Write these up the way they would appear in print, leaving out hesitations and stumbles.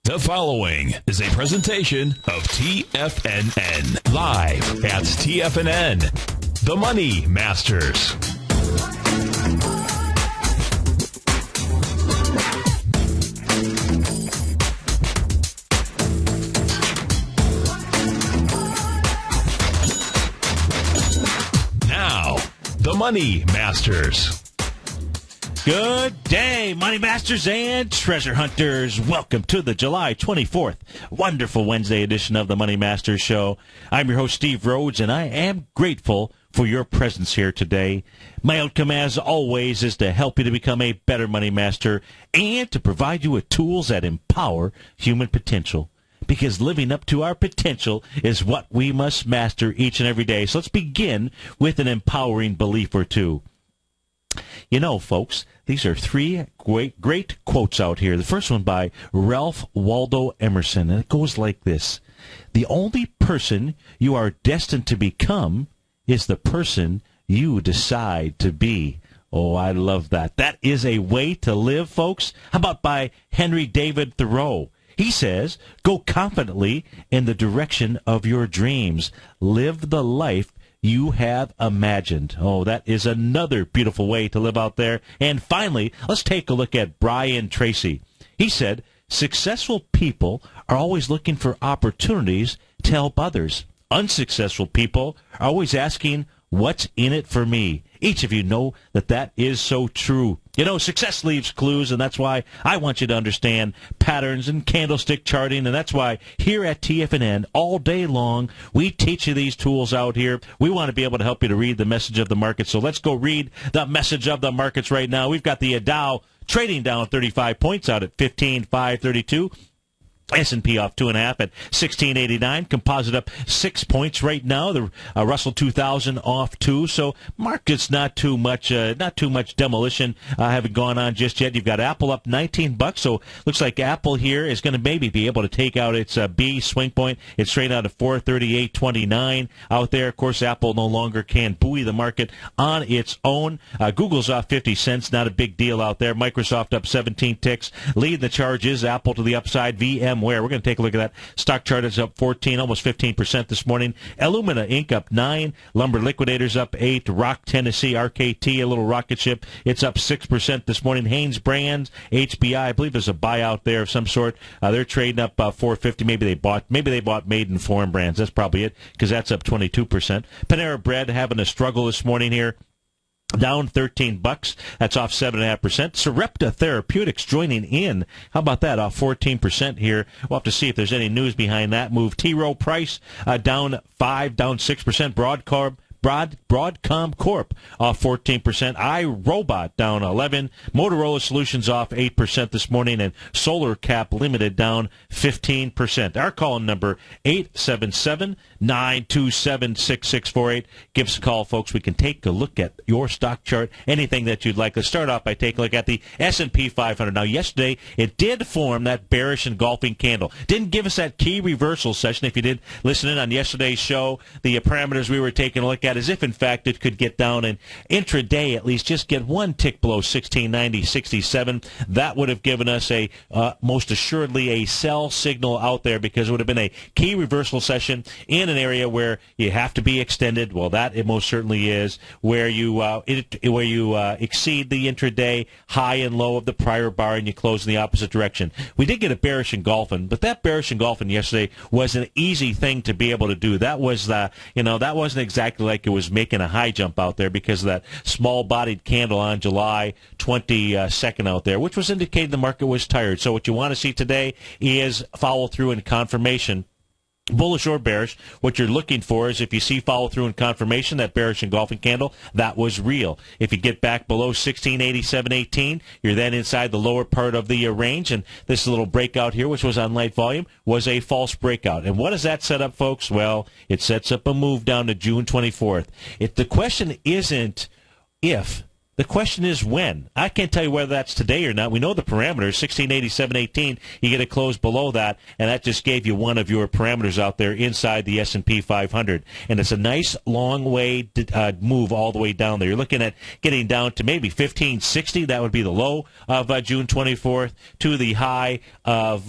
The following is a presentation of TFNN. Live at TFNN. The Money Masters. Now, the Money Masters. Good day, Money Masters and Treasure Hunters. Welcome to the July 24th wonderful Wednesday edition of the Money Masters Show. I'm your host, Steve Rhodes, and I am grateful for your presence here today. My outcome, as always, is to help you to become a better money master and to provide you with tools that empower human potential. Because living up to our potential is what we must master each and every day. So let's begin with an empowering belief or two. You know, folks, these are three great quotes out here. The first one by Ralph Waldo Emerson, and it goes like this. The only person you are destined to become is the person you decide to be. Oh, I love that. That is a way to live, folks. How about by Henry David Thoreau? He says, go confidently in the direction of your dreams. Live the life you have imagined. Oh, that is another beautiful way to live out there. And finally, let's take a look at Brian Tracy. He said, successful people are always looking for opportunities to help others. Unsuccessful people are always asking, what's in it for me? Each of you know that that is so true. You know, success leaves clues, and that's why I want you to understand patterns and candlestick charting, and that's why here at TFNN, all day long, we teach you these tools out here. We want to be able to help you to read the message of the market, so let's go read the message of the markets right now. We've got the Dow trading down 35 points out at 15,532. S&P off 2.5 at 1689. Composite up 6 points right now. The Russell 2000 off 2. So market's not too much demolition haven't gone on just yet. You've got Apple up $19. So looks like Apple here is going to maybe be able to take out its B swing point. It's straight out of 438.29 out there. Of course, Apple no longer can buoy the market on its own. Google's off 50 cents. Not a big deal out there. Microsoft up 17 ticks. Lead the charge is Apple to the upside. VMware. We're going to take a look at that. Stock chart is up 14, almost 15% this morning. Illumina Inc. up 9. Lumber Liquidators up 8. Rock Tennessee RKT, a little rocket ship, it's up 6% this morning. Haynes Brands, HBI, I believe there's a buyout there of some sort. They're trading up 450. Maybe they bought Maiden Foreign Brands. That's probably it, because that's up 22%. Panera Bread having a struggle this morning here. Down $13. That's off 7.5%. Sarepta Therapeutics joining in. How about that? Off 14% here. We'll have to see if there's any news behind that move. T. Rowe Price down 5, down 6%. Broadcom Corp off 14%. iRobot down 11. Motorola Solutions off 8% this morning, and Solar Cap Limited down 15%. Our call number 877-927-6648. Give us a call, folks. We can take a look at your stock chart, anything that you'd like. Let's start off by taking a look at the S&P 500. Now, yesterday it did form that bearish engulfing candle. Didn't give us that key reversal session. If you did listen in on yesterday's show, the parameters we were taking a look at as if, in fact, it could get down and intraday at least just get one tick below 1690.67. That would have given us a most assuredly a sell signal out there, because it would have been a key reversal session in an area where you have to be extended. Well, that it most certainly is, where you exceed the intraday high and low of the prior bar and you close in the opposite direction. We did get a bearish engulfing, but that bearish engulfing yesterday was an easy thing to be able to do. That was that wasn't exactly like it was making a high jump out there, because of that small-bodied candle on July 22nd out there, which was indicating the market was tired. So what you want to see today is follow-through and confirmation. Bullish or bearish, what you're looking for is, if you see follow-through and confirmation, that bearish engulfing candle, that was real. If you get back below 1687.18, you're then inside the lower part of the range, and this little breakout here, which was on light volume, was a false breakout. And what does that set up, folks? Well, it sets up a move down to June 24th. The question isn't if The question is when. I can't tell you whether that's today or not. We know the parameters, 1687.18. You get a close below that, and that just gave you one of your parameters out there inside the S&P 500. And it's a nice long way to, move all the way down there. You're looking at getting down to maybe 1560. That would be the low of June 24th to the high of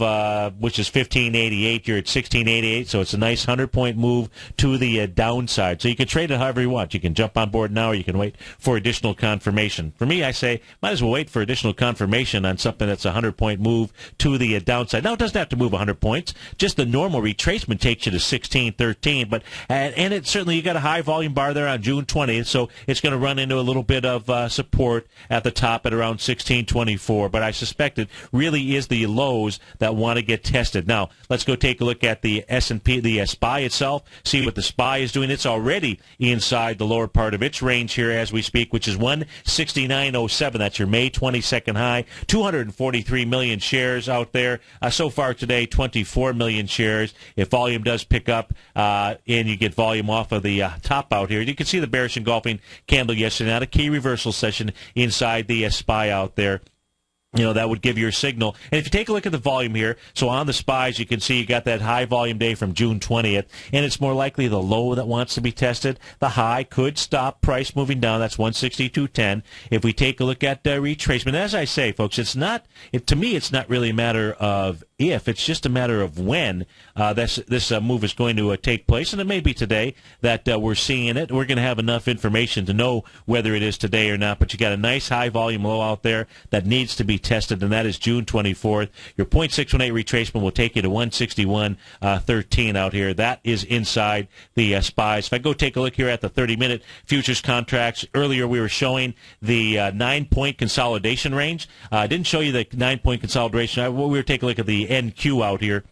which is 1588. You're at 1688, so it's a nice 100-point move to the downside. So you can trade it however you want. You can jump on board now, or you can wait for additional confirmation. For me, I say, might as well wait for additional confirmation on something that's a 100-point move to the downside. Now, it doesn't have to move 100 points. Just the normal retracement takes you to 1613. But and it certainly, you got a high volume bar there on June 20th, so it's going to run into a little bit of support at the top at around 1624. But I suspect it really is the lows that want to get tested. Now, let's go take a look at the S&P, the SPY itself, see what the SPY is doing. It's already inside the lower part of its range here as we speak, which is 169.07. That's your May 22nd high. 243 million shares out there. So far today, 24 million shares. If volume does pick up and you get volume off of the top out here, you can see the bearish engulfing candle yesterday. Not a key reversal session inside the SPY out there. You know, that would give you a signal. And if you take a look at the volume here, so on the SPYs, you can see you got that high volume day from June 20th, and it's more likely the low that wants to be tested. The high could stop price moving down. That's 162.10. If we take a look at retracement, as I say, folks, to me, it's not really a matter of if, it's just a matter of when this move is going to take place, and it may be today that we're seeing it. We're going to have enough information to know whether it is today or not, but you got a nice high volume low out there that needs to be tested, and that is June 24th. Your 0.618 retracement will take you to 161.13 out here. That is inside the SPYs. If I go take a look here at the 30-minute futures contracts, earlier we were showing the 9-point consolidation range. I didn't show you the 9-point consolidation. We were taking a look at the NQ out here.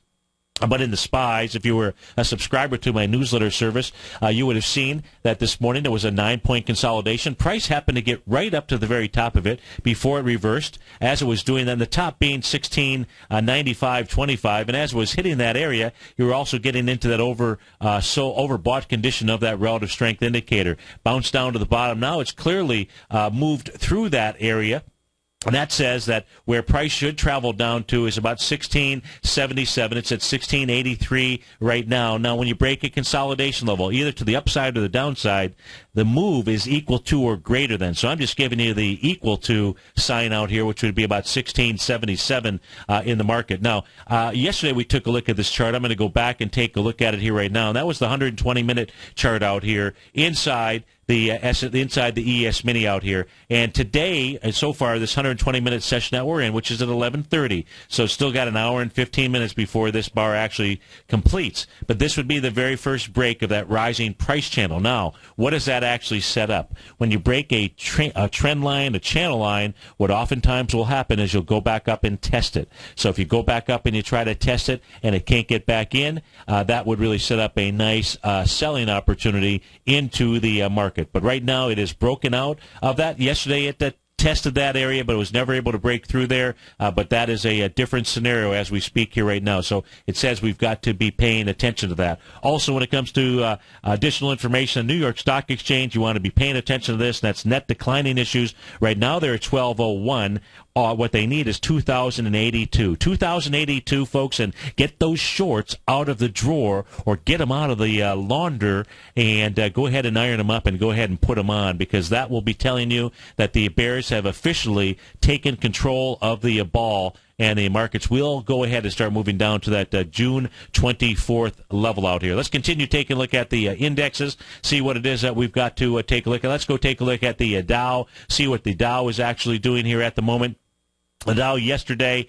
But in the SPYs, if you were a subscriber to my newsletter service, you would have seen that this morning there was a 9-point consolidation. Price happened to get right up to the very top of it before it reversed, as it was doing that, the top being 1695.25. And as it was hitting that area, you were also getting into that overbought condition of that relative strength indicator. Bounced down to the bottom. Now it's clearly moved through that area. And that says that where price should travel down to is about 1677. It's at 1683 right now. Now, when you break a consolidation level, either to the upside or the downside, the move is equal to or greater than. So I'm just giving you the equal to sign out here, which would be about 1677 in the market. Now, yesterday we took a look at this chart. I'm going to go back and take a look at it here right now. And that was the 120-minute chart out here inside inside the ES Mini out here. And today, so far, this 120-minute session that we're in, which is at 11:30, so still got an hour and 15 minutes before this bar actually completes. But this would be the very first break of that rising price channel. Now, what does that actually set up? When you break a trend line, a channel line, what oftentimes will happen is you'll go back up and test it. So if you go back up and you try to test it and it can't get back in, that would really set up a nice selling opportunity into the market. But right now it is broken out of that. Yesterday it tested that area, but it was never able to break through there. But that is a different scenario as we speak here right now. So it says we've got to be paying attention to that. Also, when it comes to additional information, the New York Stock Exchange, you want to be paying attention to this. And that's net declining issues. Right now they're at 1201. What they need is 2,082. 2,082, folks, and get those shorts out of the drawer or get them out of the launder and go ahead and iron them up and go ahead and put them on, because that will be telling you that the bears have officially taken control of the ball, and the markets will go ahead and start moving down to that June 24th level out here. Let's continue taking a look at the indexes, see what it is that we've got to take a look at. Let's go take a look at the Dow, see what the Dow is actually doing here at the moment. The Dow yesterday,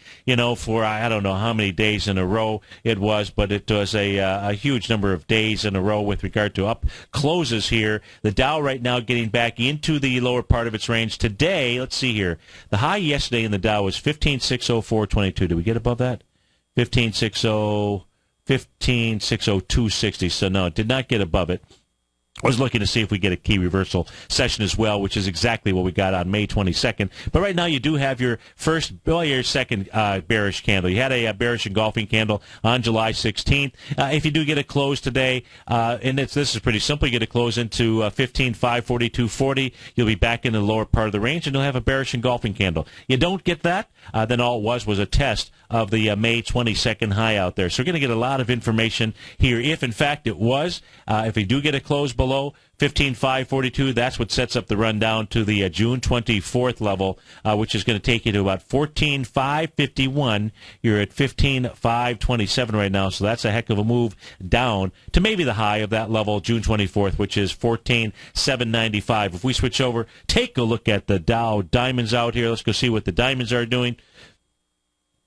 for I don't know how many days in a row it was, but it was a huge number of days in a row with regard to up closes here. The Dow right now getting back into the lower part of its range. Today, let's see here. The high yesterday in the Dow was 15,604.22. Did we get above that? 15,602.60. So no, it did not get above it. I was looking to see if we get a key reversal session as well, which is exactly what we got on May 22nd. But right now you do have your second bearish candle. You had a bearish engulfing candle on July 16th. If you do get a close today, and this is pretty simple, you get a close into 15,542.40, you'll be back in the lower part of the range, and you'll have a bearish engulfing candle. You don't get that, then all it was a test of the May 22nd high out there. So we're going to get a lot of information here. If, in fact, it was, if we do get a close below 15,542, that's what sets up the run down to the June 24th level, which is going to take you to about 14,551. You're at 15,527 right now, so that's a heck of a move down to maybe the high of that level, June 24th, which is 14,795. If we switch over, take a look at the Dow diamonds out here. Let's go see what the diamonds are doing.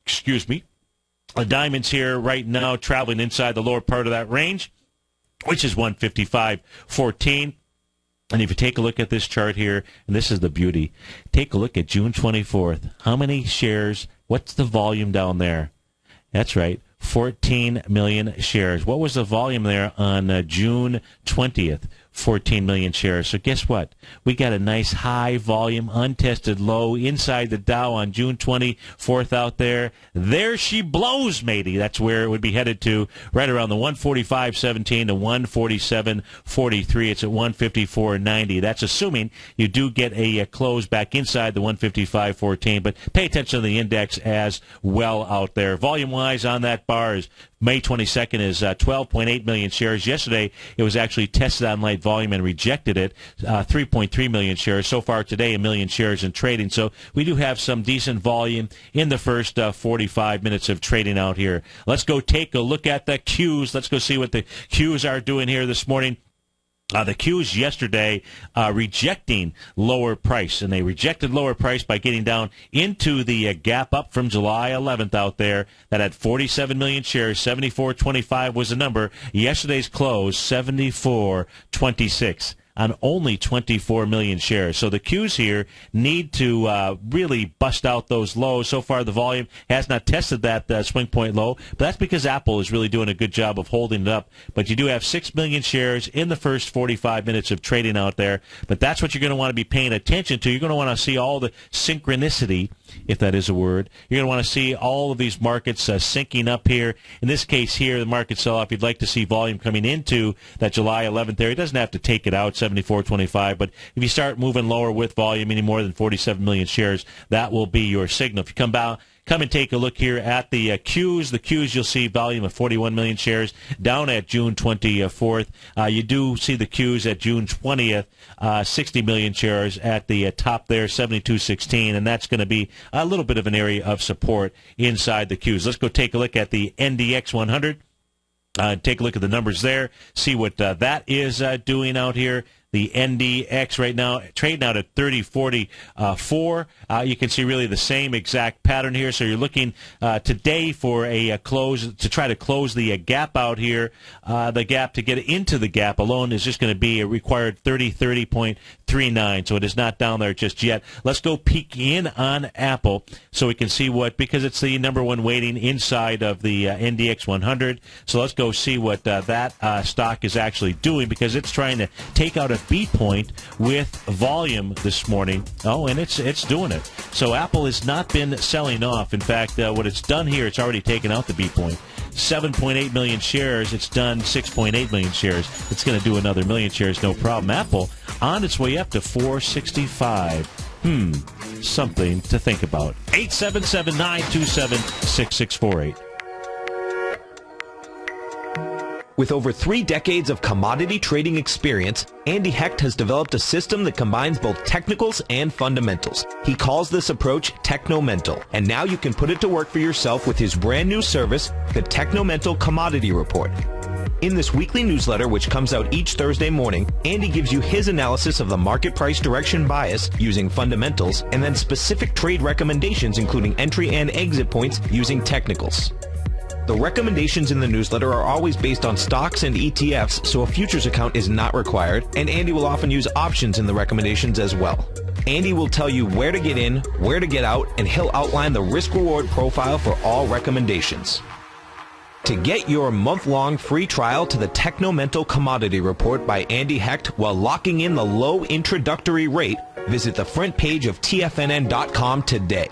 Excuse me. The diamonds here right now traveling inside the lower part of that range, which is 155.14. And if you take a look at this chart here, and this is the beauty, take a look at June 24th. How many shares? What's the volume down there? That's right, 14 million shares. What was the volume there on June 20th? 14 million shares. So guess what? We got a nice high volume, untested low inside the Dow on June 24th out there. There she blows, matey. That's where it would be headed to, right around the 145.17 to 147.43. It's at 154.90. That's assuming you do get a close back inside the 155.14. But pay attention to the index as well out there. Volume-wise on that bar is May 22nd is 12.8 million shares. Yesterday, it was actually tested on light volume and rejected it, 3.3 million shares. So far today, 1 million shares in trading. So we do have some decent volume in the first 45 minutes of trading out here. Let's go take a look at the Qs. Let's go see what the Qs are doing here this morning. The Qs yesterday rejecting lower price, and they rejected lower price by getting down into the gap up from July 11th out there. That had 47 million shares. 74.25 was the number. Yesterday's close, 74.26. On only 24 million shares. So the Qs here need to really bust out those lows. So far, the volume has not tested that swing point low, but that's because Apple is really doing a good job of holding it up. But you do have 6 million shares in the first 45 minutes of trading out there. But that's what you're going to want to be paying attention to. You're going to want to see all the synchronicity, if that is a word. You're going to want to see all of these markets syncing up here. In this case here, the market sell-off, you'd like to see volume coming into that July 11th there. It doesn't have to take it out, 74.25, but if you start moving lower with volume, any more than 47 million shares, that will be your signal. If you come and take a look here at the Qs. The Qs, you'll see volume of 41 million shares down at June 24th. You do see the Qs at June 20th, 60 million shares at the top there, 72.16, and that's going to be a little bit of an area of support inside the Qs. Let's go take a look at the NDX 100. Take a look at the numbers there, see what that is doing out here. The NDX right now trading out at 30.44. You can see really the same exact pattern here. So you're looking today for a close to try to close the gap out here. The gap to get into the gap alone is just going to be a required 30.39. So it is not down there just yet. Let's go peek in on Apple so we can see because it's the number one weighting inside of the NDX 100. So let's go see what that stock is actually doing, because it's trying to take out a beat point with volume this morning. Oh, and it's doing it. So Apple has not been selling off. In fact, what it's done here, it's already taken out the beat point. 7.8 million shares. It's done 6.8 million shares. It's going to do another million shares, no problem. Apple on its way up to 465. Something to think about. 877-927-6648. With over 3 decades of commodity trading experience, Andy Hecht has developed a system that combines both technicals and fundamentals. He calls this approach Technomental, and now you can put it to work for yourself with his brand new service, the Technomental Commodity Report. In this weekly newsletter, which comes out each Thursday morning, Andy gives you his analysis of the market price direction bias using fundamentals, and then specific trade recommendations including entry and exit points using technicals. The recommendations in the newsletter are always based on stocks and ETFs, so a futures account is not required, and Andy will often use options in the recommendations as well. Andy will tell you where to get in, where to get out, and he'll outline the risk-reward profile for all recommendations. To get your month-long free trial to the Technomental Commodity Report by Andy Hecht while locking in the low introductory rate, visit the front page of TFNN.com today.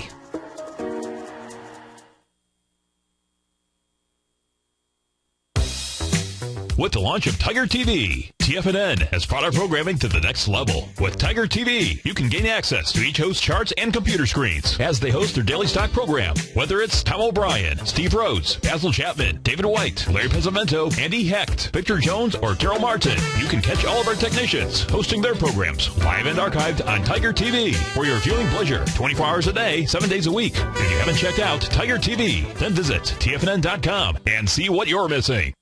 With the launch of Tiger TV, TFNN has brought our programming to the next level. With Tiger TV, you can gain access to each host's charts and computer screens as they host their daily stock program. Whether it's Tom O'Brien, Steve Rhodes, Basil Chapman, David White, Larry Pezzamento, Andy Hecht, Victor Jones, or Daryl Martin, you can catch all of our technicians hosting their programs live and archived on Tiger TV for your viewing pleasure 24 hours a day, 7 days a week. If you haven't checked out Tiger TV, then visit TFNN.com and see what you're missing.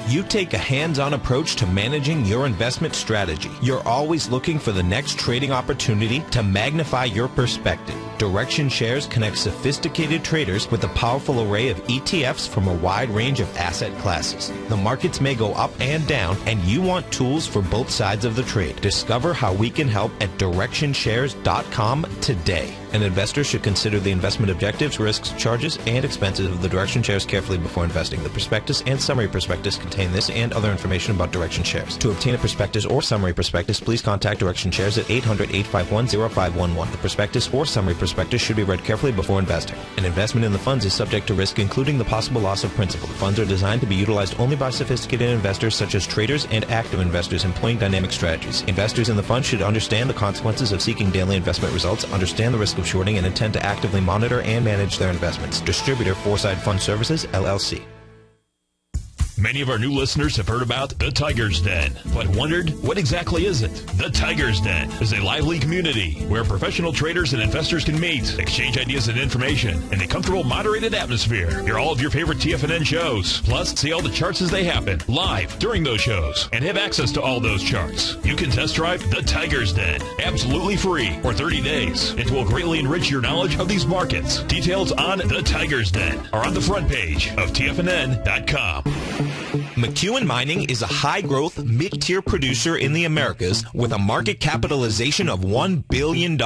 You take a hands-on approach to managing your investment strategy. You're always looking for the next trading opportunity to magnify your perspective. Direction Shares connects sophisticated traders with a powerful array of ETFs from a wide range of asset classes. The markets may go up and down, and you want tools for both sides of the trade. Discover how we can help at DirectionShares.com today. An investor should consider the investment objectives, risks, charges, and expenses of the Direction Shares carefully before investing. The prospectus and summary prospectus contain this and other information about Direction Shares. To obtain a prospectus or summary prospectus, please contact Direction Shares at 800-851-0511. The prospectus or summary prospectus should be read carefully before investing. An investment in the funds is subject to risk, including the possible loss of principal. The funds are designed to be utilized only by sophisticated investors such as traders and active investors employing dynamic strategies. Investors in the fund should understand the consequences of seeking daily investment results, understand the risk of shorting, and intend to actively monitor and manage their investments. Distributor Foreside Fund Services, LLC. Many of our new listeners have heard about the Tiger's Den, but wondered, what exactly is it? The Tiger's Den is a lively community where professional traders and investors can meet, exchange ideas and information in a comfortable, moderated atmosphere. Hear all of your favorite TFNN shows, plus see all the charts as they happen live during those shows, and have access to all those charts. You can test drive the Tiger's Den absolutely free for 30 days. It will greatly enrich your knowledge of these markets. Details on the Tiger's Den are on the front page of TFNN.com. McEwen Mining is a high-growth, mid-tier producer in the Americas with a market capitalization of $1 billion.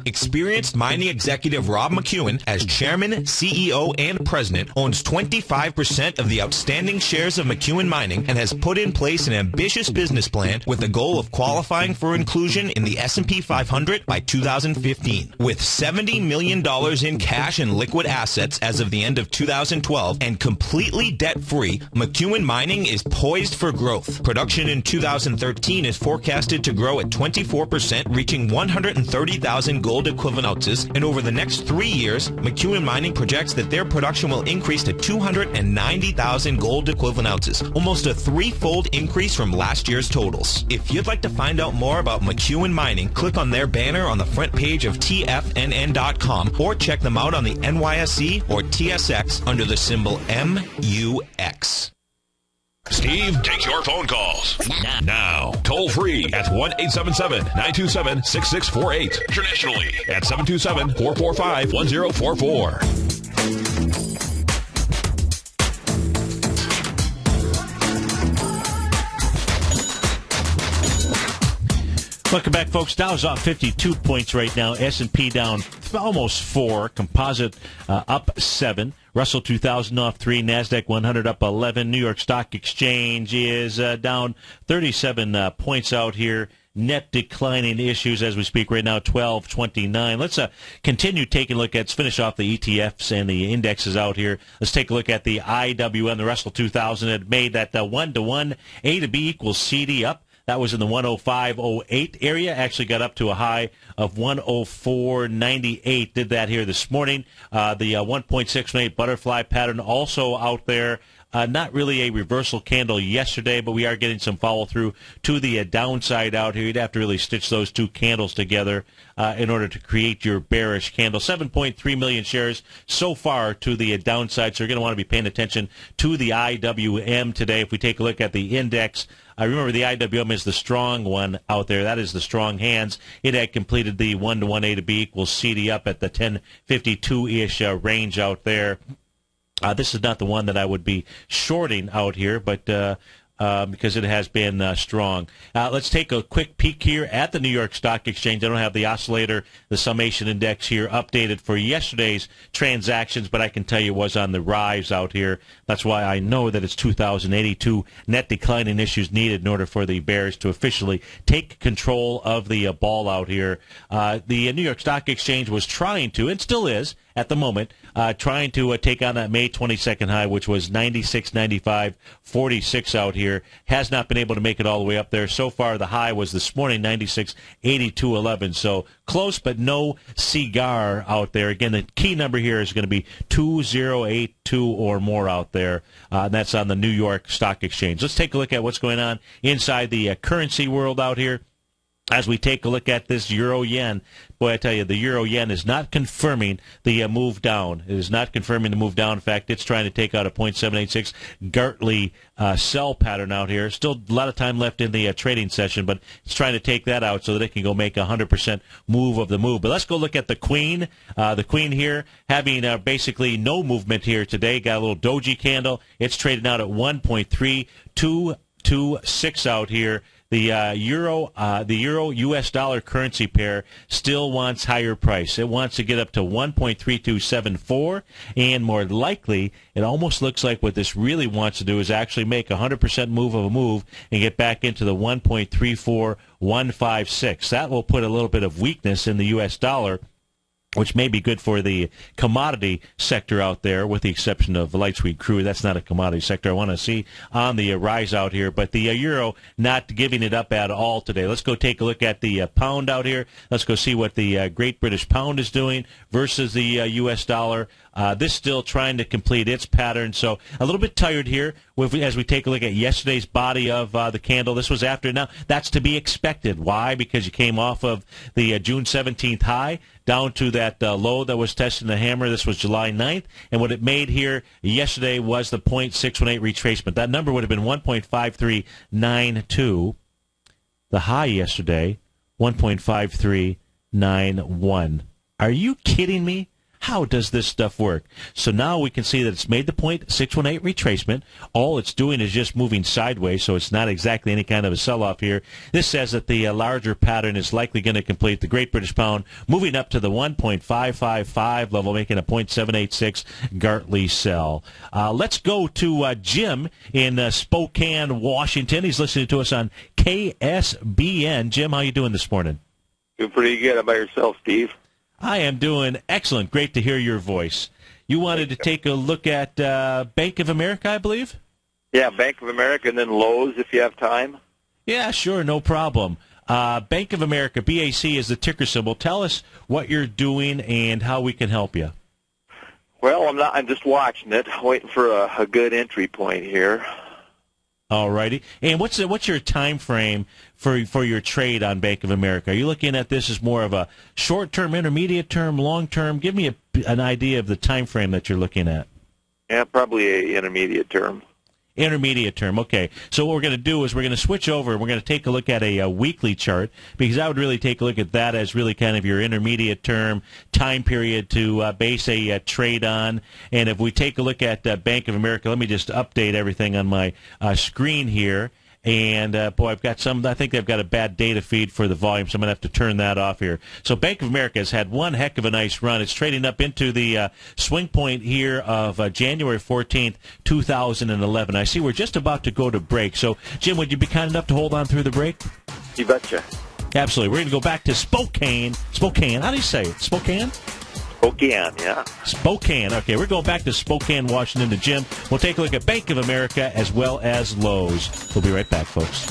Experienced mining executive Rob McEwen, as chairman, CEO, and president, owns 25% of the outstanding shares of McEwen Mining and has put in place an ambitious business plan with the goal of qualifying for inclusion in the S&P 500 by 2015. With $70 million in cash and liquid assets as of the end of 2012 and completely debt-free, McEwen Mining is poised for growth. Production in 2013 is forecasted to grow at 24%, reaching 130,000 gold equivalent ounces, and over the next 3 years, McEwen Mining projects that their production will increase to 290,000 gold equivalent ounces, almost a threefold increase from last year's totals. If you'd like to find out more about McEwen Mining, click on their banner on the front page of TFNN.com or check them out on the NYSE or TSX under the symbol MUX. Steve takes your phone calls now. Toll free at 1-877-927-6648. Internationally at 727-445-1044. Welcome back, folks. Dow's off 52 points right now. S&P down almost 4. Composite up 7. Russell 2000 off 3. NASDAQ 100 up 11. New York Stock Exchange is down 37 points out here. Net declining issues as we speak right now, 1229. Let's continue taking a look at, let's finish off the ETFs and the indexes out here. Let's take a look at the IWM, the Russell 2000. It made that 1-to-1 A to B equals CD up. That was in the 105.08 area. Actually got up to a high of 104.98. Did that here this morning. The 1.68 butterfly pattern also out there. Not really a reversal candle yesterday, but we are getting some follow-through to the downside out here. You'd have to really stitch those two candles together in order to create your bearish candle. 7.3 million shares so far to the downside, so you're going to want to be paying attention to the IWM today. If we take a look at the index, remember the IWM is the strong one out there. That is the strong hands. It had completed the 1-to-1 A to B equals CD up at the 1052-ish range out there. This is not the one that I would be shorting out here, but because it has been strong. Let's take a quick peek here at the New York Stock Exchange. I don't have the oscillator, the summation index here updated for yesterday's transactions, but I can tell you it was on the rise out here. That's why I know that it's 2,082 net declining issues needed in order for the bears to officially take control of the ball out here. The New York Stock Exchange was trying to, and still is, at the moment, trying to take on that May 22nd high, which was 96.95.46 out here. Has not been able to make it all the way up there. So far, the high was this morning, 96.82.11. So close, but no cigar out there. Again, the key number here is going to be 2082 or more out there. And that's on the New York Stock Exchange. Let's take a look at what's going on inside the currency world out here. As we take a look at this euro-yen, boy, I tell you, the euro-yen is not confirming the move down. It is not confirming the move down. In fact, it's trying to take out a 0.786 Gartley sell pattern out here. Still a lot of time left in the trading session, but it's trying to take that out so that it can go make a 100% move of the move. But let's go look at the Queen. The Queen here having basically no movement here today. Got a little doji candle. It's trading out at 1.3226 out here. The euro-U.S. dollar currency pair still wants higher price. It wants to get up to 1.3274, and more likely, it almost looks like what this really wants to do is actually make a 100% move of a move and get back into the 1.34156. That will put a little bit of weakness in the U.S. dollar, which may be good for the commodity sector out there, with the exception of light sweet crude. That's not a commodity sector I want to see on the rise out here. But the euro not giving it up at all today. Let's go take a look at the pound out here. Let's go see what the Great British Pound is doing versus the U.S. dollar. This still trying to complete its pattern, so a little bit tired here as we take a look at yesterday's body of the candle. This was after. Now, that's to be expected. Why? Because you came off of the June 17th high down to that low that was testing the hammer. This was July 9th, and what it made here yesterday was the 0.618 retracement. That number would have been 1.5392. The high yesterday, 1.5391. Are you kidding me? How does this stuff work? So now we can see that it's made the 0.618 retracement. All it's doing is just moving sideways, so it's not exactly any kind of a sell-off here. This says that the larger pattern is likely going to complete. The Great British Pound moving up to the 1.555 level, making a 0.786 Gartley sell. Let's go to Jim in Spokane, Washington. He's listening to us on KSBN. Jim, how you doing this morning? Doing pretty good. How about yourself, Steve? I am doing excellent. Great to hear your voice. You wanted to take a look at Bank of America, I believe? Yeah, Bank of America, and then Lowe's if you have time. Yeah, sure, no problem. Bank of America, BAC is the ticker symbol. Tell us what you're doing and how we can help you. Well, I'm just watching it, waiting for a good entry point here. All righty. And what's your time frame for your trade on Bank of America? Are you looking at this as more of a short-term, intermediate-term, long-term? Give me an idea of the time frame that you're looking at. Yeah, probably a intermediate term. Intermediate term, okay. So what we're going to do is we're going to switch over. We're going to take a look at a weekly chart, because I would really take a look at that as really kind of your intermediate term time period to base a trade on. And if we take a look at Bank of America, let me just update everything on my screen here. And, boy, I think they've got a bad data feed for the volume, so I'm going to have to turn that off here. So Bank of America has had one heck of a nice run. It's trading up into the swing point here of January 14th, 2011. I see we're just about to go to break. So, Jim, would you be kind enough to hold on through the break? You betcha. Absolutely. We're going to go back to Spokane. Spokane. How do you say it? Spokane? Spokane, yeah. Spokane. Okay, we're going back to Spokane, Washington to Jim. We'll take a look at Bank of America as well as Lowe's. We'll be right back, folks.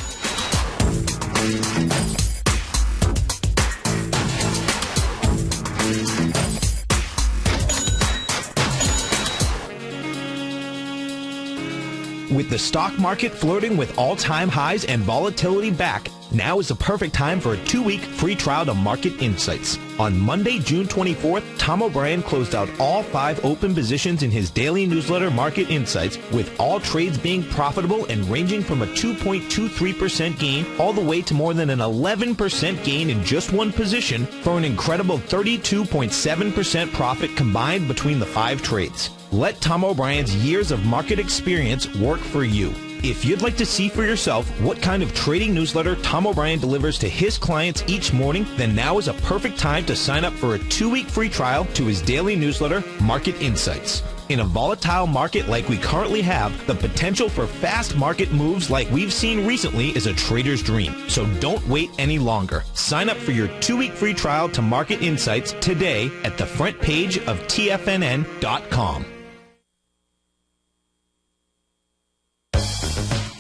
With the stock market flirting with all-time highs and volatility back, now is the perfect time for a 2-week free trial to Market Insights. On Monday, June 24th, Tom O'Brien closed out all 5 open positions in his daily newsletter, Market Insights, with all trades being profitable and ranging from a 2.23% gain all the way to more than an 11% gain in just one position, for an incredible 32.7% profit combined between the 5 trades. Let Tom O'Brien's years of market experience work for you. If you'd like to see for yourself what kind of trading newsletter Tom O'Brien delivers to his clients each morning, then now is a perfect time to sign up for a 2-week free trial to his daily newsletter, Market Insights. In a volatile market like we currently have, the potential for fast market moves like we've seen recently is a trader's dream. So don't wait any longer. Sign up for your 2-week free trial to Market Insights today at the front page of TFNN.com.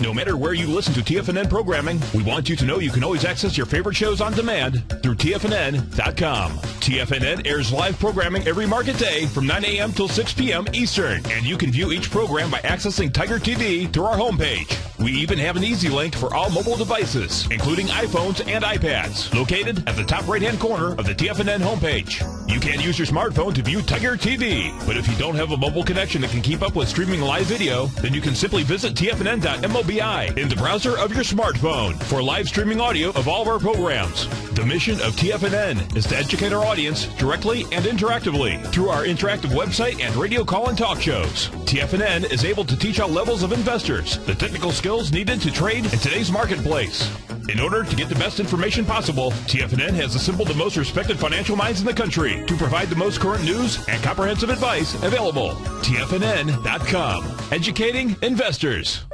No matter where you listen to TFNN programming, we want you to know you can always access your favorite shows on demand through TFNN.com. TFNN airs live programming every market day from 9 a.m. till 6 p.m. Eastern, and you can view each program by accessing Tiger TV through our homepage. We even have an easy link for all mobile devices, including iPhones and iPads, located at the top right-hand corner of the TFNN homepage. You can use your smartphone to view Tiger TV, but if you don't have a mobile connection that can keep up with streaming live video, then you can simply visit TFNN.mobi in the browser of your smartphone for live streaming audio of all of our programs. The mission of TFNN is to educate our audience directly and interactively through our interactive website and radio call and talk shows. TFNN is able to teach all levels of investors the technical skills needed to trade in today's marketplace. In order to get the best information possible, TFNN has assembled the most respected financial minds in the country to provide the most current news and comprehensive advice available. TFNN.com. Educating investors.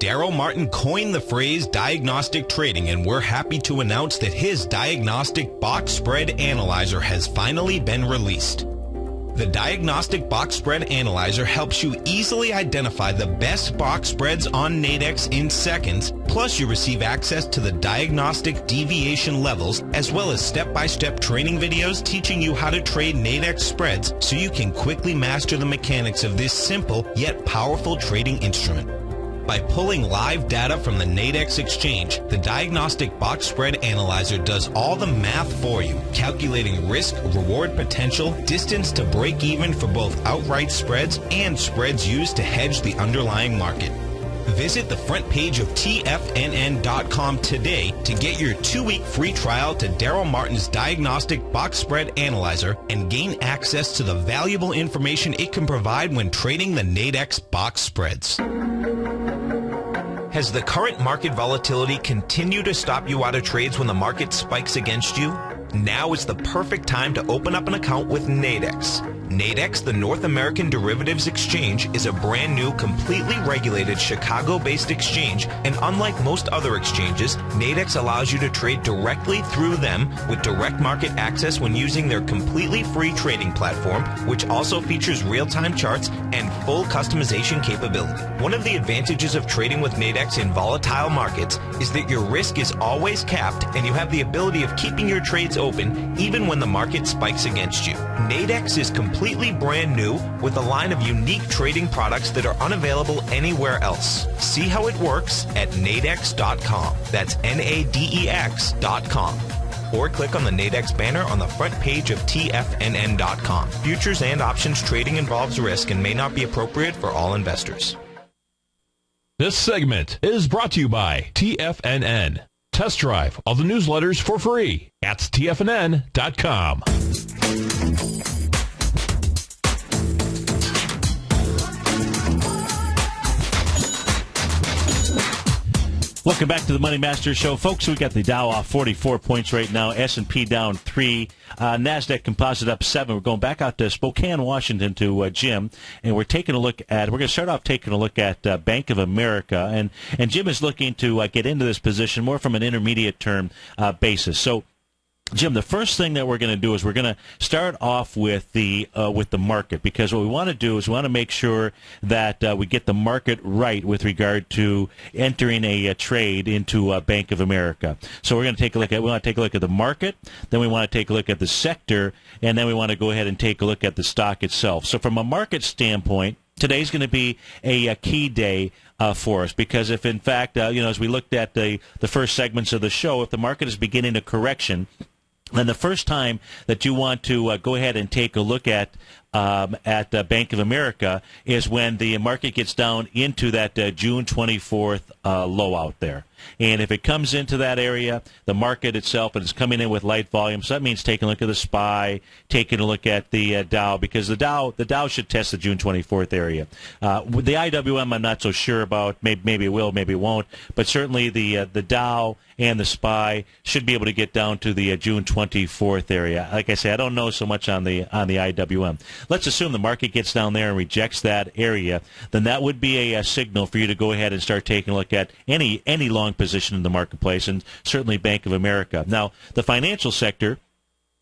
Daryl Martin coined the phrase diagnostic trading, and we're happy to announce that his diagnostic box spread analyzer has finally been released. The Diagnostic Box Spread Analyzer helps you easily identify the best box spreads on Nadex in seconds, plus you receive access to the diagnostic deviation levels, as well as step-by-step training videos teaching you how to trade Nadex spreads so you can quickly master the mechanics of this simple yet powerful trading instrument. By pulling live data from the Nadex exchange, the Diagnostic Box Spread Analyzer does all the math for you, calculating risk, reward potential, distance to break even for both outright spreads and spreads used to hedge the underlying market. Visit the front page of TFNN.com today to get your 2-week free trial to Daryl Martin's Diagnostic Box Spread Analyzer and gain access to the valuable information it can provide when trading the Nadex box spreads. Has the current market volatility continued to stop you out of trades when the market spikes against you? Now is the perfect time to open up an account with Nadex. Nadex, the North American Derivatives Exchange, is a brand new, completely regulated Chicago-based exchange, and unlike most other exchanges, Nadex allows you to trade directly through them with direct market access when using their completely free trading platform, which also features real-time charts and full customization capability. One of the advantages of trading with Nadex in volatile markets is that your risk is always capped and you have the ability of keeping your trades open even when the market spikes against you. Nadex is completely brand new with a line of unique trading products that are unavailable anywhere else. See how it works at nadex.com. That's Nadex.com. Or click on the Nadex banner on the front page of TFNN.com. Futures and options trading involves risk and may not be appropriate for all investors. This segment is brought to you by TFNN. Test drive all the newsletters for free at TFNN.com. Welcome back to the Money Master Show. Folks, we got the Dow off 44 points right now, S&P down 3, NASDAQ Composite up 7. We're going back out to Spokane, Washington to Jim, and we're going to start off taking a look at Bank of America, and Jim is looking to get into this position more from an intermediate term basis. So, Jim, the first thing that we're going to do is we're going to start off with the market, because what we want to do is we want to make sure that we get the market right with regard to entering a trade into Bank of America. So we're going to take a look at the market, then we want to take a look at the sector, and then we want to go ahead and take a look at the stock itself. So from a market standpoint, today's going to be a key day for us, because if in fact, as we looked at the first segments of the show, if the market is beginning a correction, then the first time that you want to go ahead and take a look at Bank of America is when the market gets down into that June 24th low out there. And if it comes into that area, the market itself, and it's coming in with light volume, so that means taking a look at the SPY, taking a look at the Dow, because the Dow should test the June 24th area. With the IWM, I'm not so sure about. Maybe it will, maybe it won't. But certainly the Dow and the SPY should be able to get down to the June 24th area. Like I say, I don't know so much on the IWM. Let's assume the market gets down there and rejects that area. Then that would be a signal for you to go ahead and start taking a look at any long position in the marketplace, and certainly Bank of America. Now, the financial sector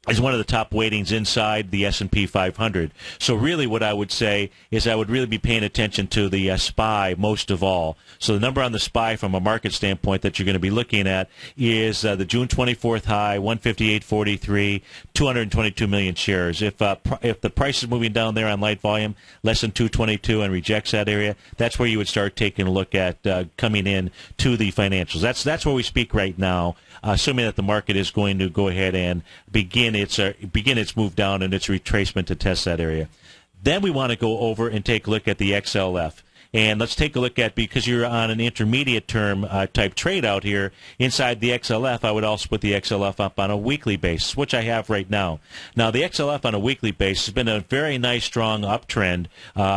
is one of the top weightings inside the S&P 500. So really what I would say is I would really be paying attention to the SPY most of all. So the number on the SPY from a market standpoint that you're going to be looking at is the June 24th high, 158.43, 222 million shares. If the price is moving down there on light volume, less than 222 and rejects that area, that's where you would start taking a look at coming in to the financials. That's where we speak right now, assuming that the market is going to go ahead and begin its move down and its retracement to test that area. Then we want to go over and take a look at the XLF. And let's take a look at, because you're on an intermediate term type trade out here, inside the XLF, I would also put the XLF up on a weekly basis, which I have right now. Now, the XLF on a weekly basis has been a very nice, strong uptrend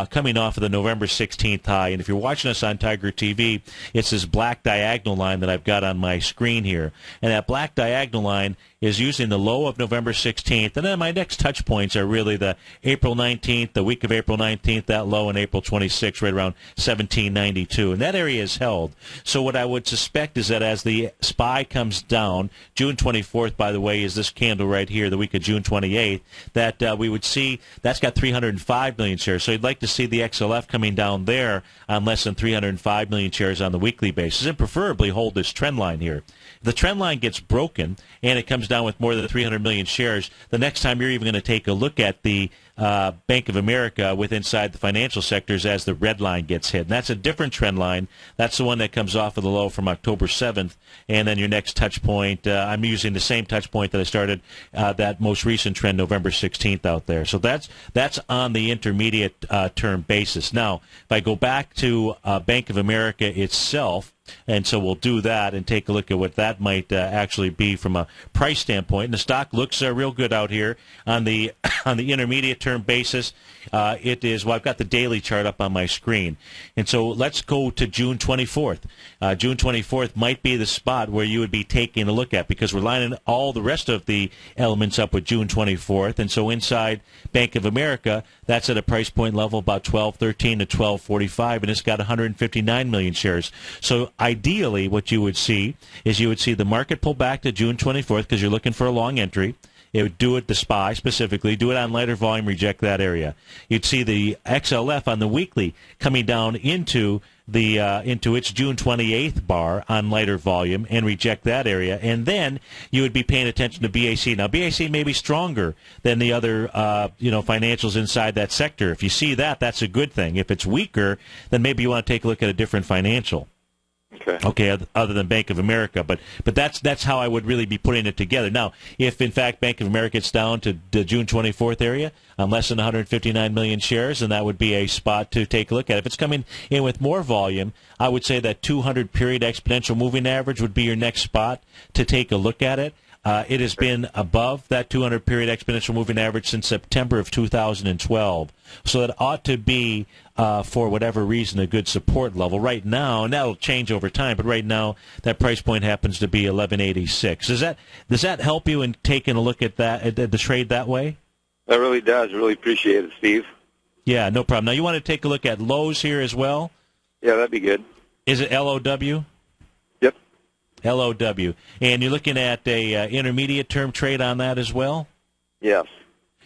coming off of the November 16th high. And if you're watching us on Tiger TV, it's this black diagonal line that I've got on my screen here. And that black diagonal line is using the low of November 16th. And then my next touch points are really the April 19th, the week of April 19th, that low, and April 26th, right around 1792. And that area is held. So what I would suspect is that as the SPY comes down, June 24th, by the way, is this candle right here, the week of June 28th, that we would see that's got 305 million shares. So you'd like to see the XLF coming down there on less than 305 million shares on the weekly basis, and preferably hold this trend line here. If the trend line gets broken and it comes down with more than 300 million shares, the next time you're even going to take a look at the Bank of America with inside the financial sectors as the red line gets hit. And that's a different trend line. That's the one that comes off of the low from October 7th. And then your next touch point, I'm using the same touch point that I started that most recent trend, November 16th out there. So that's on the intermediate term basis. Now, if I go back to Bank of America itself, and so we'll do that and take a look at what that might actually be from a price standpoint. And the stock looks real good out here on the intermediate term basis. It is, well, I've got the daily chart up on my screen. And so let's go to June 24th. June 24th might be the spot where you would be taking a look at, because we're lining all the rest of the elements up with June 24th. And so inside Bank of America, that's at a price point level about 12.13 to 12.45, and it's got 159 million shares. So ideally, what you would see is you would see the market pull back to June 24th because you're looking for a long entry. It would do it, the SPY specifically, do it on lighter volume, reject that area. You'd see the XLF on the weekly coming down into its June 28th bar on lighter volume and reject that area. And then you would be paying attention to BAC. Now, BAC may be stronger than the other financials inside that sector. If you see that, that's a good thing. If it's weaker, then maybe you want to take a look at a different financial. Okay, other than Bank of America, but that's how I would really be putting it together. Now, if in fact Bank of America gets down to the June 24th area on less than 159 million shares, then that would be a spot to take a look at. If it's coming in with more volume, I would say that 200 period exponential moving average would be your next spot to take a look at it. It has been above that 200 period exponential moving average since September of 2012. So that ought to be, for whatever reason, a good support level right now. And that'll change over time, but right now that price point happens to be 1186. Does that help you in taking a look at that, at the trade that way? That really does. Really appreciate it, Steve. Yeah, no problem. Now you want to take a look at lows here as well? Yeah, that'd be good. Is it LOW? Yep. LOW. And you're looking at a intermediate term trade on that as well? Yes.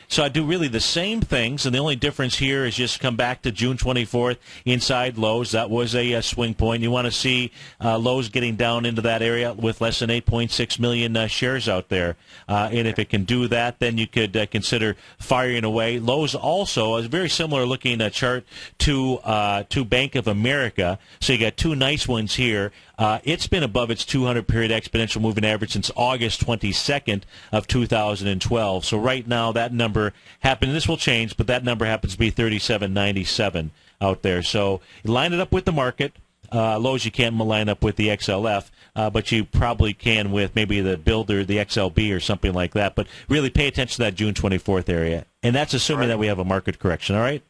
So I do really the same things, and the only difference here is just come back to June 24th inside lows. That was a swing point. You want to see lows getting down into that area with less than 8.6 million shares out there. And if it can do that, then you could consider firing away. Lows also a very similar looking chart to Bank of America. So you got two nice ones here. It's been above its 200-period exponential moving average since August 22nd of 2012. So right now that number happened, this will change, but that number happens to be 37.97 out there. So line it up with the market. Lows you can't line up with the XLF. but you probably can with maybe the Builder, the XLB, or something like that. But really pay attention to that June 24th area. And that's assuming that we have a market correction, all right?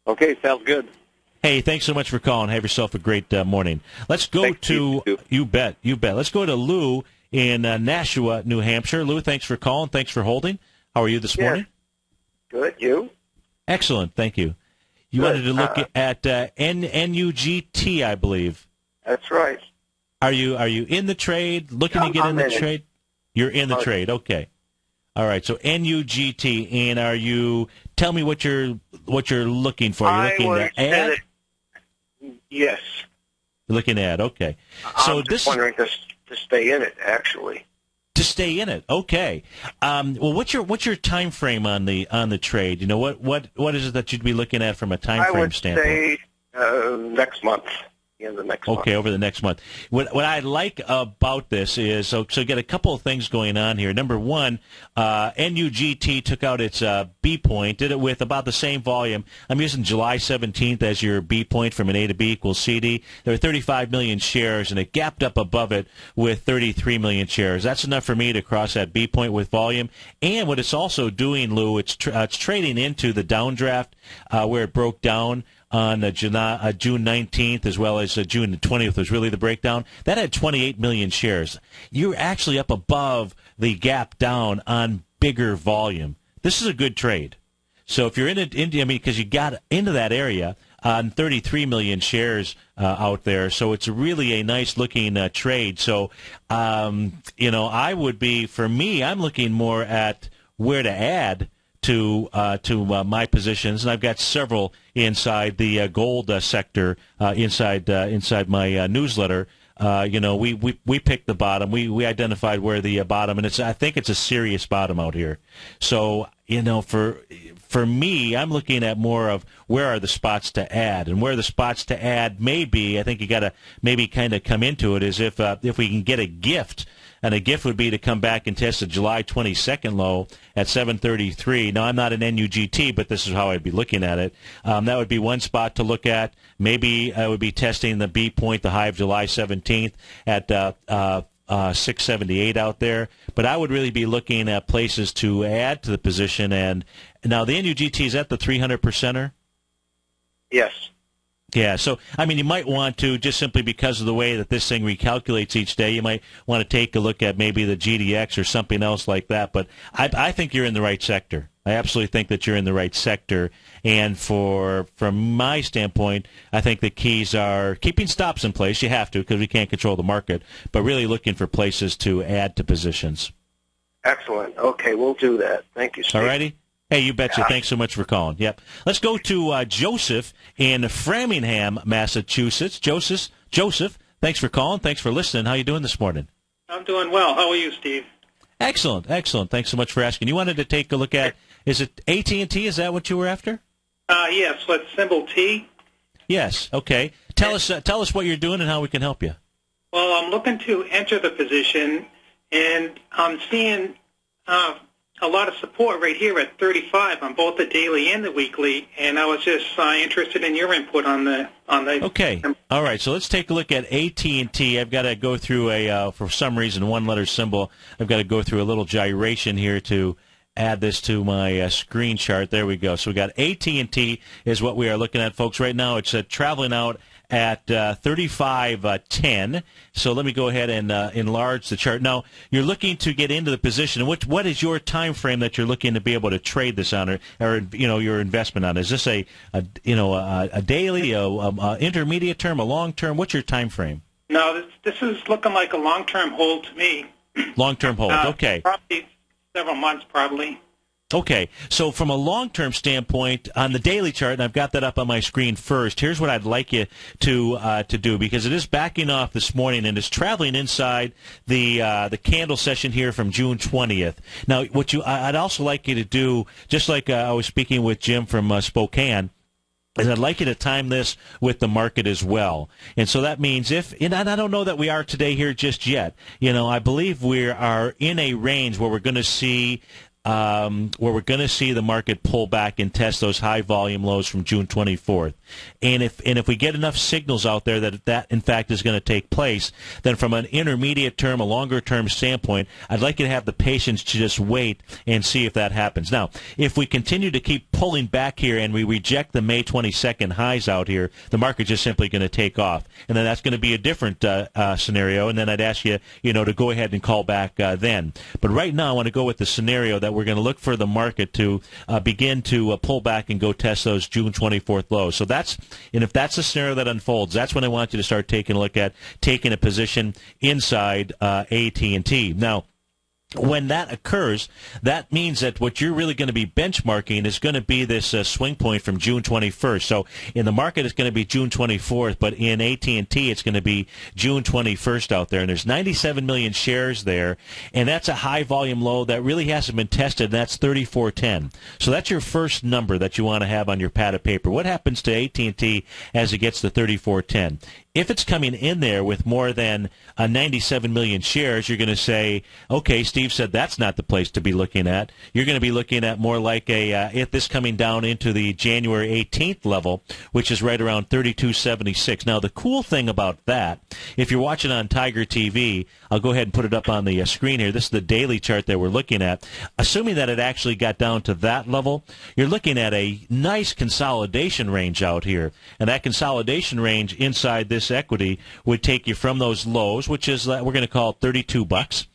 Okay, sounds good. Hey, thanks so much for calling. Have yourself a great morning. Let's go Thanks, to, you bet. Let's go to Lou in Nashua, New Hampshire. Lou, thanks for calling. Thanks for holding. How are you this morning? Good, you? Excellent, thank you. You wanted to look at NUGT, I believe. That's right. Are you in the trade, looking to get in the trade? You're in the trade, okay. All right, so NUGT, and tell me what you're looking for. You're looking at add? Yes. You're looking at, okay. So I'm just wondering to stay in it, actually. To stay in it, okay. Well, what's your time frame on the trade? You know, what is it that you'd be looking at from a time frame standpoint? I would say next month. In the next month. Okay, over the next month. What I like about this is, so get a couple of things going on here. Number one, NUGT took out its B point, did it with about the same volume. I'm using July 17th as your B point from an A to B equals CD. There were 35 million shares, and it gapped up above it with 33 million shares. That's enough for me to cross that B point with volume. And what it's also doing, Lou, it's trading into the downdraft where it broke down on June 19th as well as June 20th was really the breakdown. That had 28 million shares. You're actually up above the gap down on bigger volume. This is a good trade. So if you're in it, because you got into that area on 33 million shares out there, so it's really a nice looking trade. So, I would be, for me, I'm looking more at where to add to my positions, and I've got several inside the gold sector inside my newsletter. We picked the bottom. We identified where the bottom, and I think it's a serious bottom out here. So for me, I'm looking at more of where are the spots to add, and where the spots to add may be. I think you got to maybe kind of come into it as if we can get a gift. And a gift would be to come back and test the July 22nd low at 733. Now, I'm not an NUGT, but this is how I'd be looking at it. That would be one spot to look at. Maybe I would be testing the B point, the high of July 17th at 678 out there. But I would really be looking at places to add to the position. And now the NUGT, is that the 300%er? Yes. Yeah, so, you might want to, just simply because of the way that this thing recalculates each day, you might want to take a look at maybe the GDX or something else like that. But I think you're in the right sector. I absolutely think that you're in the right sector. And from my standpoint, I think the keys are keeping stops in place. You have to because we can't control the market, but really looking for places to add to positions. Excellent. Okay, we'll do that. Thank you, Steve. All righty. Hey, you betcha. Thanks so much for calling. Yep. Let's go to Joseph in Framingham, Massachusetts. Joseph, thanks for calling. Thanks for listening. How you doing this morning? I'm doing well. How are you, Steve? Excellent. Thanks so much for asking. You wanted to take a look at, is it AT&T? Is that what you were after? Yes. What's symbol T? Yes. Okay. Tell us what you're doing and how we can help you. Well, I'm looking to enter the position, and I'm seeing a lot of support right here at 35 on both the daily and the weekly, and I was just interested in your input on the. Okay. All right. So let's take a look at AT&T. I've got to go through for some reason, one-letter symbol. I've got to go through a little gyration here to add this to my screen chart. There we go. So we got AT&T is what we are looking at, folks. Right now it's traveling out at 35.10. So let me go ahead and enlarge the chart. Now, you're looking to get into the position. What is your time frame that you're looking to be able to trade this on, or your investment on? Is this a daily, intermediate term, a long term? What's your time frame? No, this is looking like a long-term hold to me. Long-term hold, okay. Probably several months, probably. Okay, so from a long-term standpoint, on the daily chart, and I've got that up on my screen first, here's what I'd like you to do, because it is backing off this morning and is traveling inside the candle session here from June 20th. Now, I'd also like you to do, just like I was speaking with Jim from Spokane, is I'd like you to time this with the market as well. And so that means and I don't know that we are today here just yet. I believe we are in a range where we're going to see where we're going to see the market pull back and test those high volume lows from June 24th. And if we get enough signals out there that in fact is going to take place, then from an intermediate term, a longer term standpoint, I'd like you to have the patience to just wait and see if that happens. Now, if we continue to keep pulling back here and we reject the May 22nd highs out here, the market's just simply going to take off. And then that's going to be a different scenario, and then I'd ask you, to go ahead and call back then. But right now, I want to go with the scenario that we're going to look for the market to begin to pull back and go test those June 24th lows. So if that's the scenario that unfolds, that's when I want you to start taking a look at taking a position inside AT&T. Now, when that occurs, that means that what you're really going to be benchmarking is going to be this swing point from June 21st. So in the market, it's going to be June 24th, but in AT&T, it's going to be June 21st out there. And there's 97 million shares there, and that's a high volume low that really hasn't been tested, and that's 3410. So that's your first number that you want to have on your pad of paper. What happens to AT&T as it gets to 3410? If it's coming in there with more than 97 million shares, you're going to say, okay, Steve said that's not the place to be looking at. You're going to be looking at more like if this coming down into the January 18th level, which is right around 32.76. Now, the cool thing about that, if you're watching on Tiger TV, I'll go ahead and put it up on the screen here. This is the daily chart that we're looking at. Assuming that it actually got down to that level, you're looking at a nice consolidation range out here. And that consolidation range inside this equity would take you from those lows, which is we're going to call $32,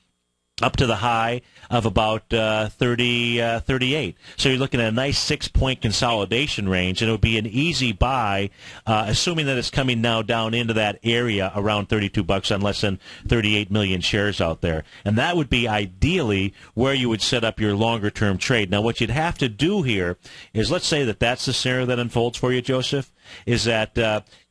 up to the high of about 38. So you're looking at a nice 6-point consolidation range, and it would be an easy buy, assuming that it's coming now down into that area around $32 on less than 38 million shares out there. And that would be ideally where you would set up your longer-term trade. Now, what you'd have to do here is, let's say that that's the scenario that unfolds for you, Joseph, is that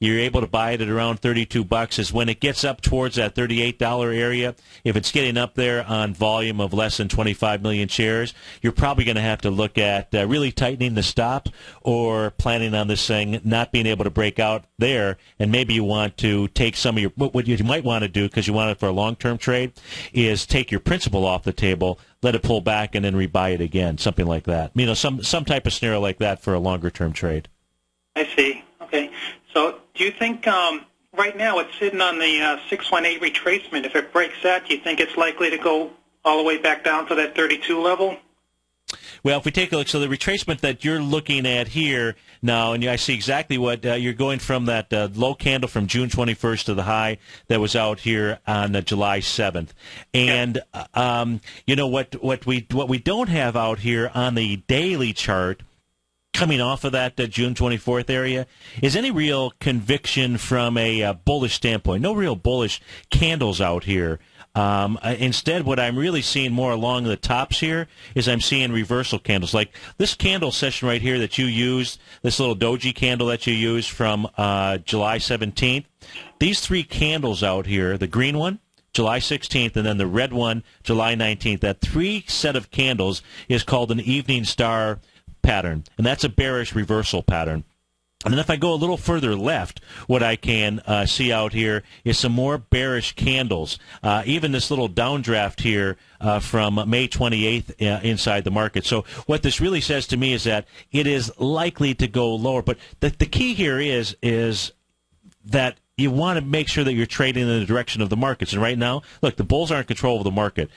you're able to buy it at around $32. Is when it gets up towards that $38 area, if it's getting up there on volume of less than 25 million shares, you're probably going to have to look at really tightening the stop or planning on this thing not being able to break out there, and maybe you want to take some of your, what you might want to do, because you want it for a long-term trade, is take your principal off the table, let it pull back, and then rebuy it again, something like that. Some type of scenario like that for a longer-term trade. I see. Okay. So do you think right now it's sitting on the 618 retracement? If it breaks that, do you think it's likely to go all the way back down to that 32 level? Well, if we take a look, so the retracement that you're looking at here now, and I see exactly what you're going from that low candle from June 21st to the high that was out here on July 7th. And what we don't have out here on the daily chart, coming off of that June 24th area, is any real conviction from a bullish standpoint. No real bullish candles out here. Instead, what I'm really seeing more along the tops here is I'm seeing reversal candles. Like this candle session right here that you used, this little doji candle that you used from July 17th, these three candles out here, the green one, July 16th, and then the red one, July 19th, that three set of candles is called an evening star pattern, and that's a bearish reversal pattern. And then if I go a little further left, what I can see out here is some more bearish candles. Even this little downdraft here from May 28th inside the market. So what this really says to me is that it is likely to go lower. But the key here is that you want to make sure that you're trading in the direction of the markets. And right now, look, the bulls are in control of the market.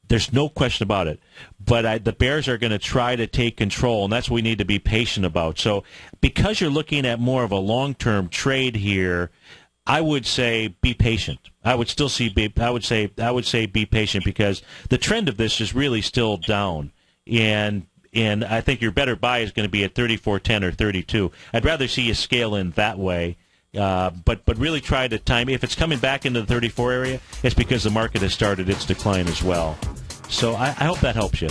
There's no question about it. But the bears are going to try to take control, and that's what we need to be patient about. So because you're looking at more of a long-term trade here, I would say be patient. I would say be patient, because the trend of this is really still down. And I think your better buy is going to be at 34.10 or 32. I'd rather see you scale in that way. But really try to time. If it's coming back into the 34 area, it's because the market has started its decline as well. So I hope that helps you.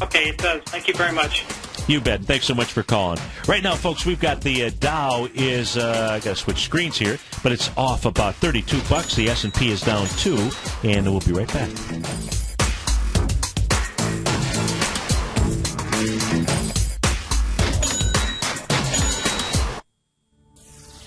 Okay, it does. Thank you very much. You bet. Thanks so much for calling. Right now, folks, we've got the Dow is, I got to switch screens here, but it's off about $32. The S&P is down 2, and we'll be right back.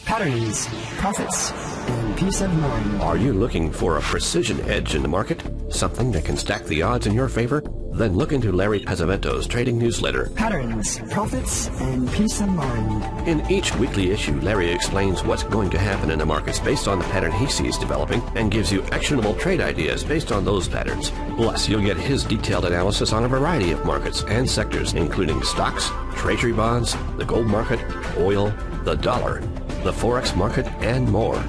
Patterns, profits, and peace of mind. Are you looking for a precision edge in the market? Something that can stack the odds in your favor? Then look into Larry Pesavento's trading newsletter, Patterns, Profits, and Peace of Mind. In each weekly issue, Larry explains what's going to happen in the markets based on the pattern he sees developing and gives you actionable trade ideas based on those patterns. Plus, you'll get his detailed analysis on a variety of markets and sectors, including stocks, treasury bonds, the gold market, oil, the dollar, the forex market, and more.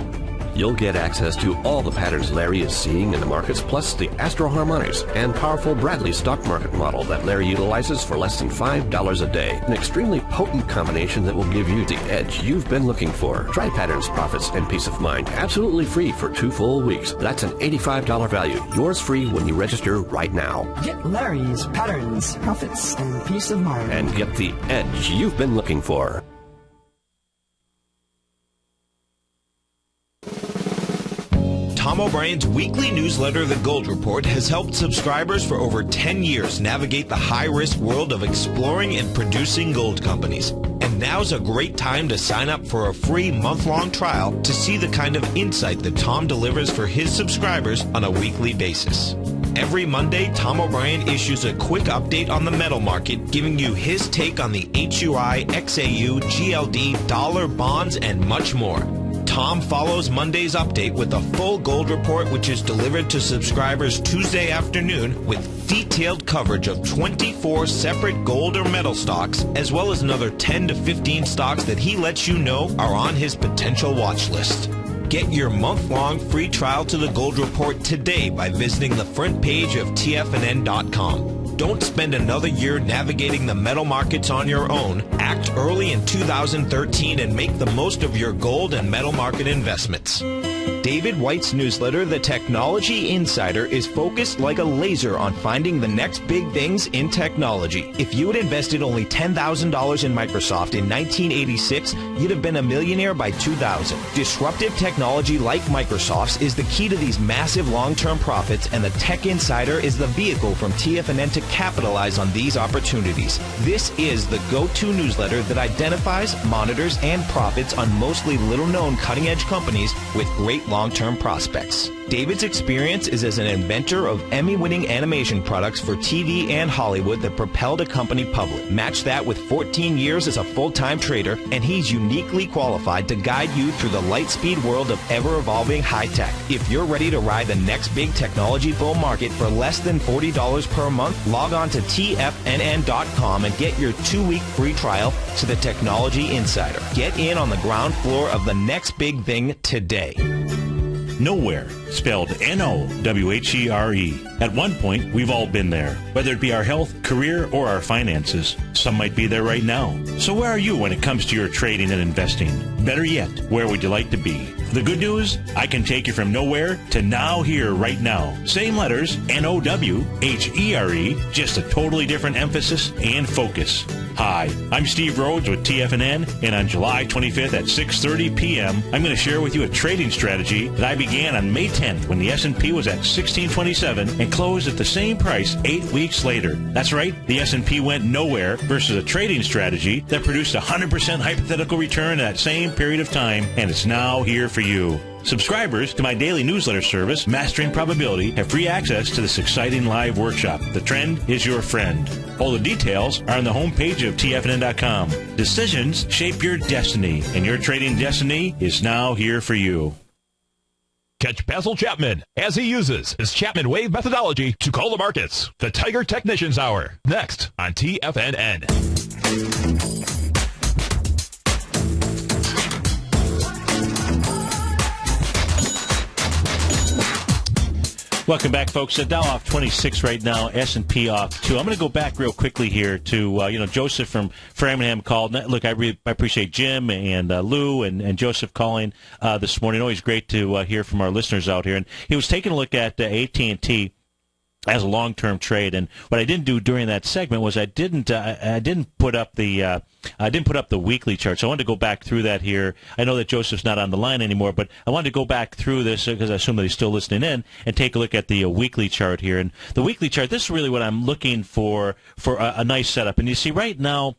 You'll get access to all the patterns Larry is seeing in the markets, plus the Astro Harmonics and powerful Bradley stock market model that Larry utilizes for less than $5 a day. An extremely potent combination that will give you the edge you've been looking for. Try Patterns, Profits, and Peace of Mind absolutely free for 2 full weeks. That's an $85 value. Yours free when you register right now. Get Larry's Patterns, Profits, and Peace of Mind. And get the edge you've been looking for. Tom O'Brien's weekly newsletter, The Gold Report, has helped subscribers for over 10 years navigate the high-risk world of exploring and producing gold companies. And now's a great time to sign up for a free month-long trial to see the kind of insight that Tom delivers for his subscribers on a weekly basis. Every Monday, Tom O'Brien issues a quick update on the metal market, giving you his take on the HUI, XAU, GLD, dollar, bonds, and much more. Tom follows Monday's update with a full gold report, which is delivered to subscribers Tuesday afternoon with detailed coverage of 24 separate gold or metal stocks, as well as another 10 to 15 stocks that he lets you know are on his potential watch list. Get your month-long free trial to the Gold Report today by visiting the front page of TFNN.com. Don't spend another year navigating the metal markets on your own. Act early in 2013 and make the most of your gold and metal market investments. David White's newsletter, The Technology Insider, is focused like a laser on finding the next big things in technology. If you had invested only $10,000 in Microsoft in 1986, you'd have been a millionaire by 2000. Disruptive technology like Microsoft's is the key to these massive long-term profits, and the Tech Insider is the vehicle from TFNN to capitalize on these opportunities. This is the go-to newsletter that identifies, monitors, and profits on mostly little-known cutting-edge companies with great long-term prospects. David's experience is as an inventor of Emmy-winning animation products for TV and Hollywood that propelled a company public. Match that with 14 years as a full-time trader, and he's uniquely qualified to guide you through the light-speed world of ever-evolving high-tech. If you're ready to ride the next big technology bull market for less than $40 per month, log on to TFNN.com and get your 2-week free trial to the Technology Insider. Get in on the ground floor of the next big thing today. Nowhere, spelled N-O-W-H-E-R-E. At one point, we've all been there, whether it be our health, career, or our finances. Some might be there right now. So where are you when it comes to your trading and investing? Better yet, where would you like to be? The good news, I can take you from nowhere to now here right now. Same letters, N-O-W-H-E-R-E, just a totally different emphasis and focus. Hi, I'm Steve Rhodes with TFNN, and on July 25th at 6:30 p.m., I'm going to share with you a trading strategy that I began on May 10th when the S&P was at 1627 and closed at the same price 8 weeks later. That's right, the S&P went nowhere versus a trading strategy that produced a 100% hypothetical return in that same period of time, and it's now here for you. Subscribers to my daily newsletter service, Mastering Probability, have free access to this exciting live workshop. The trend is your friend. All the details are on the homepage of TFNN.com. Decisions shape your destiny, and your trading destiny is now here for you. Catch Basil Chapman as he uses his Chapman Wave methodology to call the markets. The Tiger Technicians Hour, next on TFNN. Welcome back, folks. Dow off 26 right now. S&P off 2. I'm going to go back real quickly here to Joseph from Framingham called. Look, I appreciate Jim and Lou and Joseph calling this morning. Always great to hear from our listeners out here. And he was taking a look at AT&T as a long-term trade, and what I didn't do during that segment was I didn't put up the weekly chart. So I wanted to go back through that here. I know that Joseph's not on the line anymore, but I wanted to go back through this because I assume that he's still listening in and take a look at the weekly chart here. And the weekly chart, this is really what I'm looking for a nice setup. And you see right now,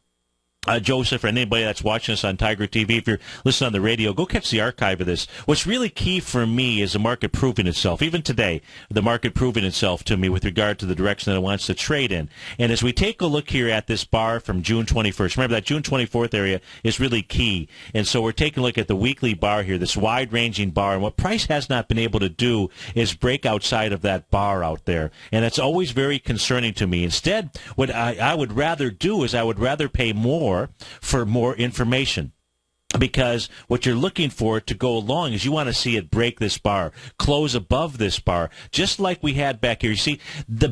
Joseph, or anybody that's watching us on Tiger TV, if you're listening on the radio, go catch the archive of this. What's really key for me is the market proving itself. Even today, the market proving itself to me with regard to the direction that it wants to trade in. And as we take a look here at this bar from June 21st, remember that June 24th area is really key. And so we're taking a look at the weekly bar here, this wide-ranging bar. And what price has not been able to do is break outside of that bar out there. And that's always very concerning to me. Instead, what I would rather do is I would rather pay more for more information. Because what you're looking for to go along is you want to see it break this bar, close above this bar, just like we had back here. You see, the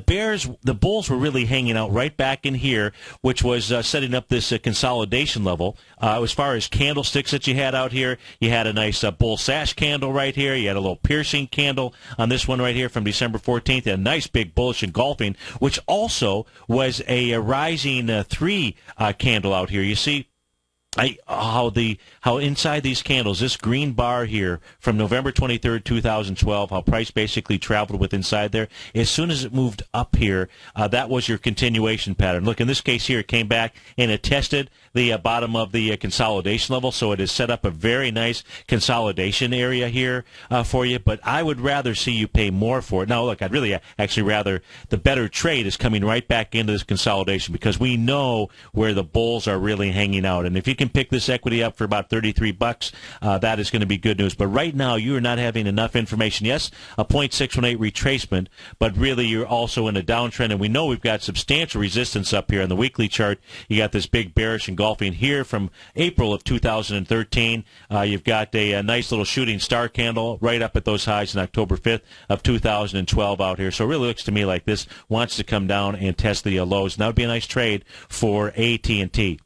bulls were really hanging out right back in here, which was setting up this consolidation level. As far as candlesticks that you had out here, you had a nice bull sash candle right here. You had a little piercing candle on this one right here from December 14th. And a nice big bullish engulfing, which also was a rising 3 candle out here. You see, how inside these candles, this green bar here from November 23rd, 2012, how price basically traveled with inside there. As soon as it moved up here, that was your continuation pattern. Look, in this case here, it came back and it tested the bottom of the consolidation level, so it has set up a very nice consolidation area here for you, but I would rather see you pay more for it. Now, look, I'd really actually rather the better trade is coming right back into this consolidation because we know where the bulls are really hanging out, and if you can pick this equity up for about $33, that is going to be good news. But right now, you are not having enough information. Yes, a 0.618 retracement, but really you're also in a downtrend, and we know we've got substantial resistance up here on the weekly chart. You got this big bearish engulfing here from April of 2013. You've got a nice little shooting star candle right up at those highs in October 5th of 2012 out here. So it really looks to me like this wants to come down and test the lows, and that would be a nice trade for AT&T.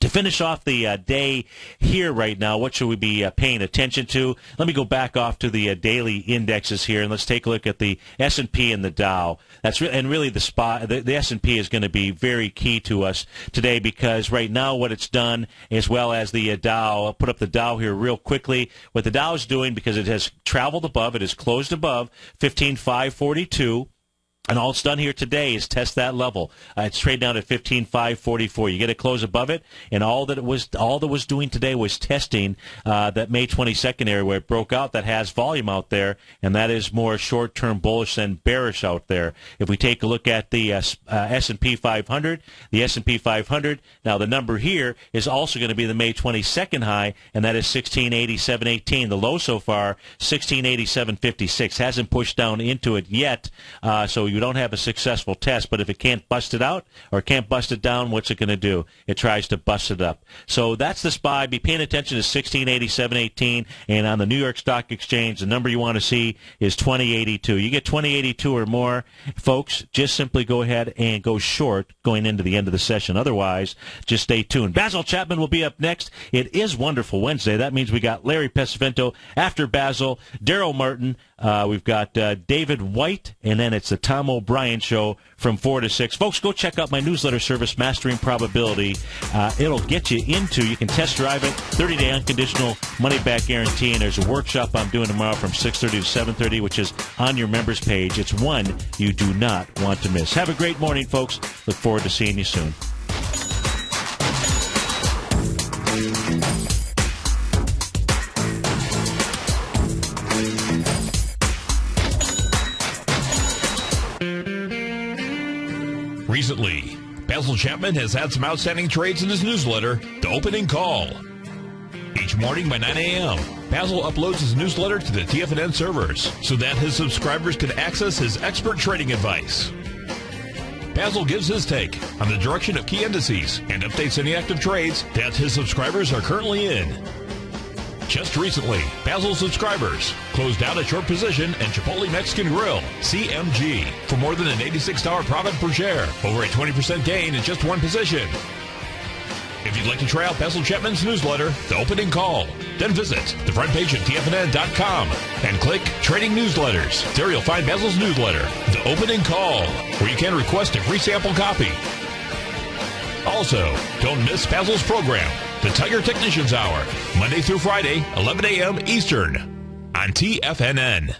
To finish off the day here right now, what should we be paying attention to? Let me go back off to the daily indexes here, and let's take a look at the S&P and the Dow. And really the S&P is going to be very key to us today because right now what it's done, as well as the Dow, I'll put up the Dow here real quickly. What the Dow is doing, because it has traveled above, it has closed above 15,542. And all it's done here today is test that level. It's trading down at 15,544. You get a close above it, and all that was doing today was testing that May 22nd area where it broke out. That has volume out there, and that is more short-term bullish than bearish out there. If we take a look at the S&P 500, the S&P 500, now the number here is also going to be the May 22nd high, and that is 1687.18. The low so far, 1687.56. Hasn't pushed down into it yet, so you don't have a successful test, but if it can't bust it out or can't bust it down, what's it going to do? It tries to bust it up. So that's the SPY. Be paying attention to 1687.18, and on the New York Stock Exchange, the number you want to see is 2082. You get 2082 or more, folks, just simply go ahead and go short going into the end of the session. Otherwise, just stay tuned. Basil Chapman will be up next. It is Wonderful Wednesday. That means we got Larry Pesavento after Basil, Daryl Martin, we've got David White, and then it's the Tom O'Brien Show from 4 to 6. Folks, go check out my newsletter service, Mastering Probability. It'll get you can test drive it, 30-day unconditional money-back guarantee, and there's a workshop I'm doing tomorrow from 6:30 to 7:30, which is on your members page. It's one you do not want to miss. Have a great morning, folks. Look forward to seeing you soon. Recently, Basil Chapman has had some outstanding trades in his newsletter, The Opening Call. Each morning by 9 a.m., Basil uploads his newsletter to the TFNN servers so that his subscribers can access his expert trading advice. Basil gives his take on the direction of key indices and updates any active trades that his subscribers are currently in. Just recently, Basil subscribers closed out a short position in Chipotle Mexican Grill, CMG, for more than an $86 profit per share, over a 20% gain in just one position. If you'd like to try out Basil Chapman's newsletter, The Opening Call, then visit the front page at TFNN.com and click Trading Newsletters. There you'll find Basil's newsletter, The Opening Call, where you can request a free sample copy. Also, don't miss Basil's program, The Tiger Technicians Hour, Monday through Friday, 11 a.m. Eastern, on TFNN.